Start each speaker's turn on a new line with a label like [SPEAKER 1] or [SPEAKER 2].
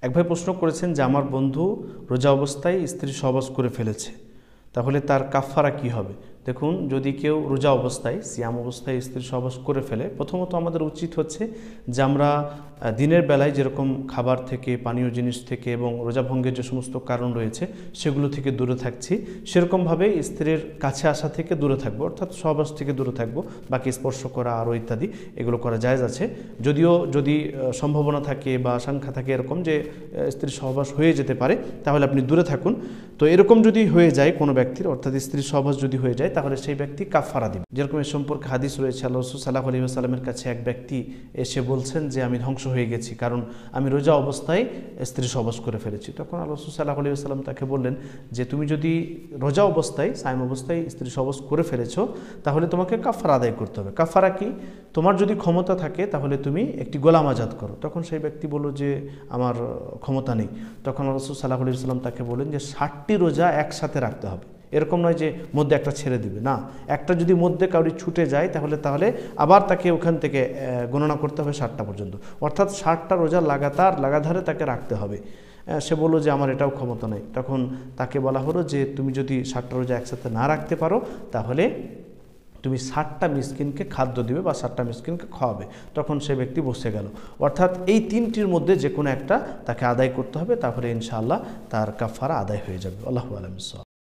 [SPEAKER 1] এক ভাই প্রশ্ন করেছেন যে আমার বন্ধু রোজা অবস্থায় স্ত্রী সহবাস করে ফেলেছে, তাহলে তার কাফফারা কি হবে? দেখুন, যদি কেউ রোজা অবস্থায় সিয়াম অবস্থায় স্ত্রী সহবাস করে ফেলে, প্রথমত আমাদের উচিত হচ্ছে যে আমরা দিনের বেলায় যেরকম খাবার থেকে, পানীয় জিনিস থেকে এবং রোজা ভঙ্গের যে সমস্ত কারণ রয়েছে সেগুলো থেকে দূরে থাকছি, সেরকমভাবে স্ত্রীর কাছে আসা থেকে দূরে থাকবো, অর্থাৎ সহবাস থেকে দূরে থাকবো। বাকি স্পর্শ করা আরও ইত্যাদি এগুলো করা জায়েজ আছে। যদিও যদি সম্ভাবনা থাকে বা আশঙ্কা থাকে এরকম যে স্ত্রীর সহবাস হয়ে যেতে পারে, তাহলে আপনি দূরে থাকুন। তো এরকম যদি হয়ে যায় কোনো ব্যক্তির, অর্থাৎ স্ত্রীর সহবাস যদি হয়ে যায়, তাহলে সেই ব্যক্তি কাফফারা দিবে। যেরকম এ সম্পর্কে হাদিস রয়েছে, আল্লাহ রাসূল সাল্লাল্লাহু আলাইহি ওয়াসাল্লামের কাছে এক ব্যক্তি এসে বলছেন যে আমি ধ্বংস হয়ে গেছি, কারণ আমি রোজা অবস্থায় স্ত্রী সহবাস করে ফেলেছি। তখন আল্লাহ রাসূল সাল্লাল্লাহু আলাইহি ওয়াসাল্লাম তাকে বললেন যে তুমি যদি রোজা অবস্থায়, সাইম অবস্থায় স্ত্রী সহবাস করে ফেলেছো, তাহলে তোমাকে কাফফারা আদায় করতে হবে। কাফফারা কি? তোমার যদি ক্ষমতা থাকে তাহলে তুমি একটি গোলাম আজাদ করো। তখন সেই ব্যক্তি বলল যে আমার ক্ষমতা নেই। তখন আল্লাহ রাসূল সাল্লাল্লাহু আলাইহি ওয়াসাল্লাম তাকে বললেন যে 60টি রোজা একসাথে রাখতে হবে। এরকম নয় যে মধ্যে একটা ছেড়ে দিবে, না, একটা যদি মধ্যে কাউরি ছুটে যায় তাহলে আবার তাকে ওখান থেকে গণনা করতে হবে 60টা পর্যন্ত, অর্থাৎ 60টা রোজা লাগাতারে তাকে রাখতে হবে। সে বললো যে আমার এটাও ক্ষমতা নেই। তখন তাকে বলা হলো যে তুমি যদি 60টা রোজা একসাথে না রাখতে পারো, তাহলে তুমি 60টা মিসকিনকে খাদ্য দিবে বা 60টা মিসকিনকে খাওয়াবে। তখন সে ব্যক্তি বসে গেল। অর্থাৎ এই তিনটির মধ্যে যে কোনো একটা তাকে আদায় করতে হবে, তারপরে ইনশাআল্লাহ তার কাফফারা আদায় হয়ে যাবে। আল্লাহু আ'লাম।